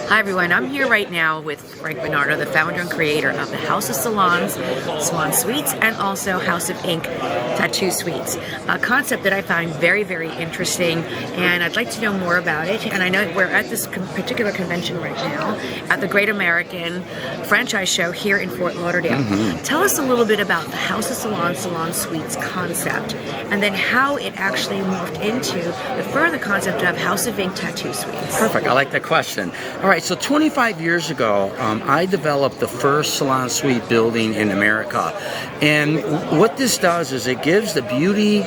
Hi everyone, I'm here right now with Frank Bernardo, the founder and creator of the House of Salons, Salon Suites, and also House of Ink Tattoo Suites. A concept that I find very, very interesting, and I'd like to know more about it. And I know we're at this particular convention right now at the Great American Franchise Show here in Fort Lauderdale. Tell us a little bit about the House of Salons, Salon Suites concept, and then how it actually morphed into the further concept of House of Ink Tattoo Suites. Perfect. I like that question. All right, so 25 years ago, I developed the first salon suite building in America. And what this does is it gives the beauty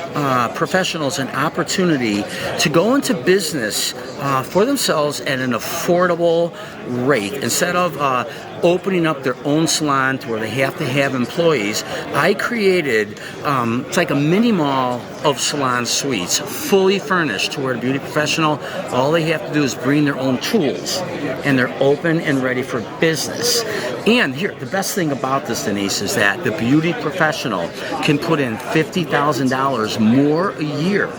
professionals an opportunity to go into business for themselves at an affordable rate. Instead of opening up their own salon to where they have to have employees, I created, it's like a mini mall of salon suites, fully furnished, to where the beauty professional, all they have to do is bring their own tools, and they're open and ready for business. And here, the best thing about this, Denise, is that the beauty professional can put in $50,000 more a year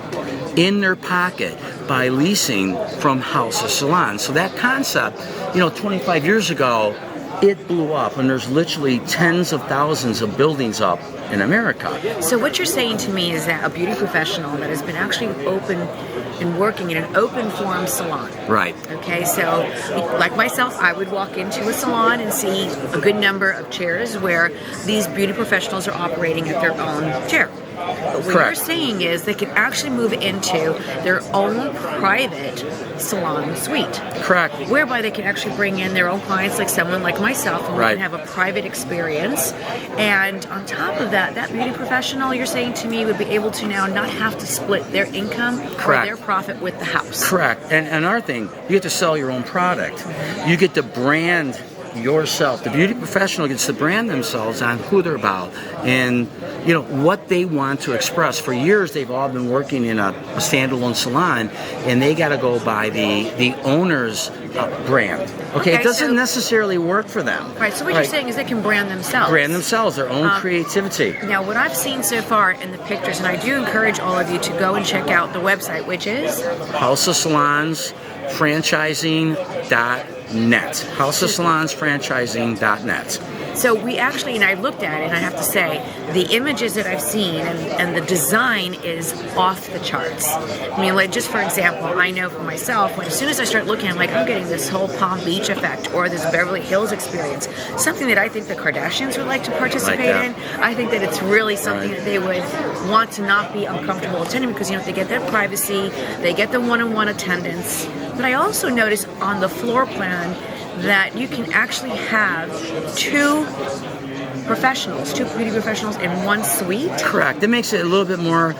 in their pocket by leasing from House of Salons. So that concept, 25 years ago, it blew up, and there's literally tens of thousands of buildings up in America. So what you're saying to me is that a beauty professional that has been actually open and working in an open forum salon. Right. Okay, so like myself, I would walk into a salon and see a good number of chairs where these beauty professionals are operating at their own chair. But what you're saying is they can actually move into their own private salon suite. Correct. Whereby they can actually bring in their own clients, like someone like myself, and we can have a private experience. And on top of that, that beauty professional, you're saying to me, would be able to now not have to split their income or their profit with the house. Correct. And another thing, you get to sell your own product. You get to brand yourself. The beauty professional gets to brand themselves on who they're about and what they want to express. For years they've all been working in a standalone salon, and they got to go by the owner's brand. Okay, it doesn't necessarily work for them. Right, so what you're saying is they can brand themselves. Brand themselves, their own creativity. Now, what I've seen so far in the pictures, and I do encourage all of you to go and check out the website, which is House of Salons Franchising.net. House of Salons Franchising.net. So we actually, and I looked at it, and I have to say, the images that I've seen and the design is off the charts. I mean, like, just for example, I know for myself, as soon as I start looking, I'm like, I'm getting this whole Palm Beach effect or this Beverly Hills experience, something that I think the Kardashians would like to participate in. I think that it's really something that they would want to not be uncomfortable attending because, they get their privacy, they get the one-on-one attendance. But I also noticed on the floor plan that you can actually have two beauty professionals in one suite. Correct. That makes it a little bit more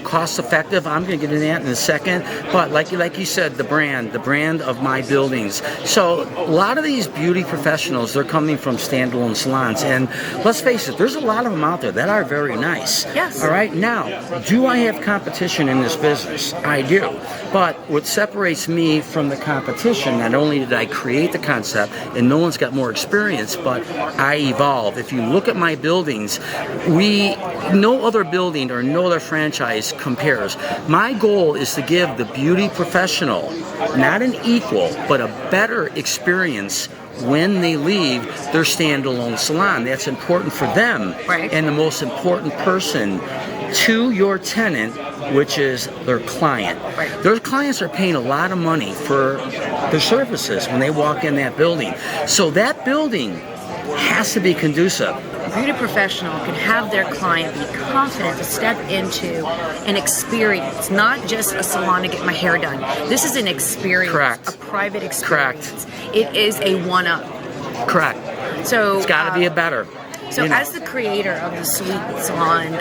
cost effective. I'm going to get into that in a second. But like you said, the brand of my buildings. So a lot of these beauty professionals, they're coming from standalone salons. And let's face it, there's a lot of them out there that are very nice. Yes. All right. Now, do I have competition in this business? I do. But what separates me from the competition, not only did I create the concept and no one's got more experience, but I evolve. If you look at my buildings, no other building or no other franchise compares. My goal is to give the beauty professional not an equal, but a better experience when they leave their standalone salon. That's important for them. Right. And the most important person to your tenant, which is their client. Right. Their clients are paying a lot of money for their services when they walk in that building. So that building has to be conducive. A beauty professional can have their client be confident to step into an experience, not just a salon to get my hair done. This is an experience, Correct. A private experience. Correct. It is a one-up. Correct. So it's got to be a better. So as the creator of the Sweet Salon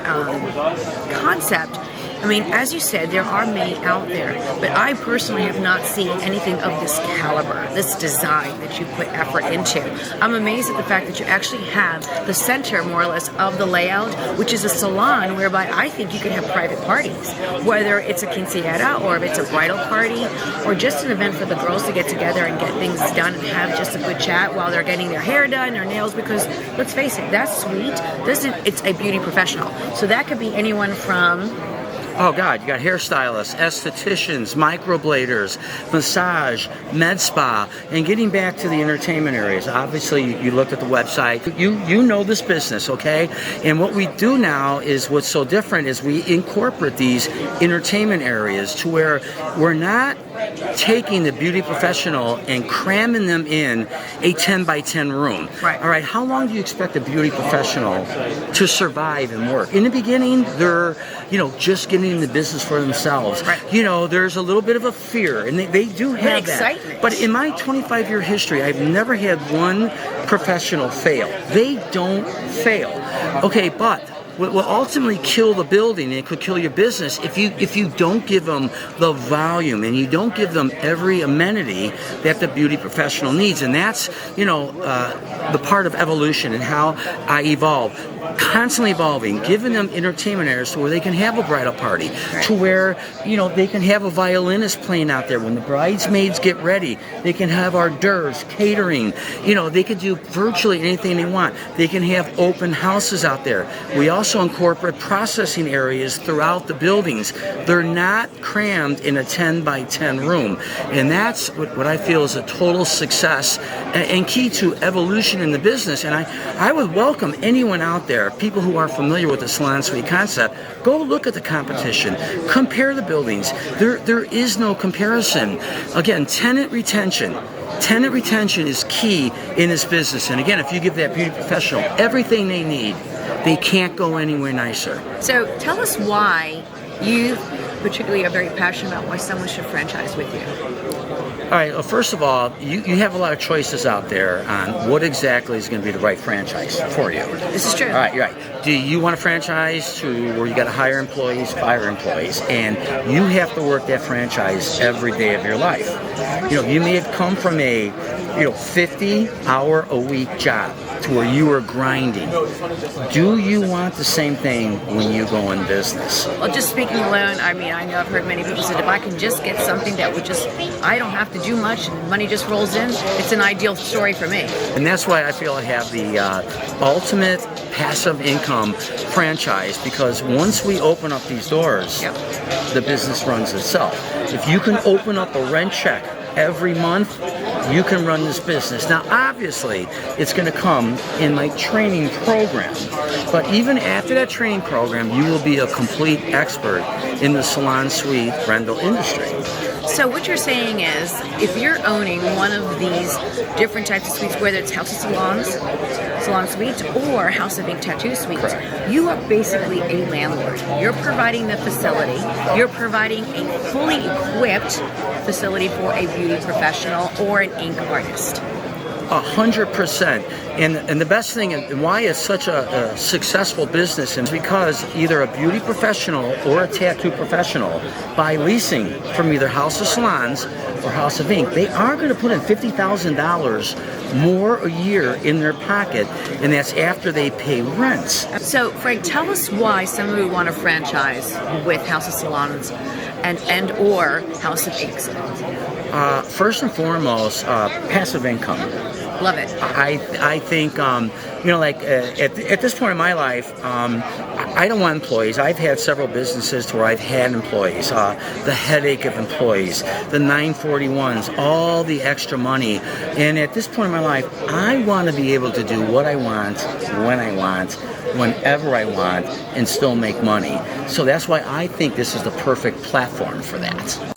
concept, I mean, as you said, there are many out there, but I personally have not seen anything of this caliber, this design that you put effort into. I'm amazed at the fact that you actually have the center, more or less, of the layout, which is a salon whereby I think you can have private parties, whether it's a quinceañera or if it's a bridal party or just an event for the girls to get together and get things done and have just a good chat while they're getting their hair done, their nails, because let's face it, that suite, it's a beauty professional. So that could be anyone from Oh God, you got hairstylists, estheticians, microbladers, massage, med spa, and getting back to the entertainment areas. Obviously, you looked at the website. You know this business, okay? And what we do now is what's so different is we incorporate these entertainment areas to where we're not taking the beauty professional and cramming them in a 10 by 10 room. Right. All right, how long do you expect a beauty professional to survive and work? In the beginning, they're, just getting in the business for themselves. Right. There's a little bit of a fear, and they do have that. Excitement. But in my 25-year history, I've never had one professional fail. They don't fail. Okay, but what will ultimately kill the building, and it could kill your business, if you don't give them the volume and you don't give them every amenity that the beauty professional needs. And that's the part of evolution and how I evolve, constantly evolving, giving them entertainment areas to where they can have a bridal party, to where they can have a violinist playing out there when the bridesmaids get ready. They can have hors d'oeuvres, catering. They can do virtually anything they want. They can have open houses out there. We also incorporate processing areas throughout the buildings. They're not crammed in a 10 by 10 room. And that's what I feel is a total success and key to evolution in the business. And I would welcome anyone out there, people who are familiar with the Salon Suite concept, go look at the competition. Compare the buildings. There is no comparison. Again, tenant retention. Tenant retention is key in this business. And again, if you give that beauty professional everything they need, they can't go anywhere nicer. So tell us why you particularly are very passionate about why someone should franchise with you. All right, well, first of all, you have a lot of choices out there on what exactly is going to be the right franchise for you. This is true. All right, you're right. Do you want a franchise where you got to hire employees, fire employees, and you have to work that franchise every day of your life? You may have come from a 50-hour-a-week job to where you are grinding. Do you want the same thing when you go in business? Well, just speaking alone, I know I've heard many people say if I can just get something that would I don't have to do much and money just rolls in, it's an ideal story for me. And that's why I feel I have the ultimate passive income franchise, because once we open up these doors, the business runs itself. If you can open up a rent check every month, you can run this business. Now, obviously, it's going to come in my training program. But even after that training program, you will be a complete expert in the salon suite rental industry. So what you're saying is, if you're owning one of these different types of suites, whether it's House of Salons, Salon Suites, or House of Ink Tattoo Suites, correct, you are basically a landlord. You're providing the facility. You're providing a fully equipped facility for a beauty professional or an ink artist. 100%. And the best thing, and why it's such a successful business, is because either a beauty professional or a tattoo professional, by leasing from either House of Salons or House of Ink, they are going to put in $50,000 more a year in their pocket, and that's after they pay rents. So, Frank, tell us why someone would want to franchise with House of Salons and or House of Ink. First and foremost, passive income. Love it. I think, at this point in my life, I don't want employees. I've had several businesses to where I've had employees. The headache of employees, the 941s, all the extra money. And at this point in my life, I want to be able to do what I want, when I want, whenever I want, and still make money. So that's why I think this is the perfect platform for that.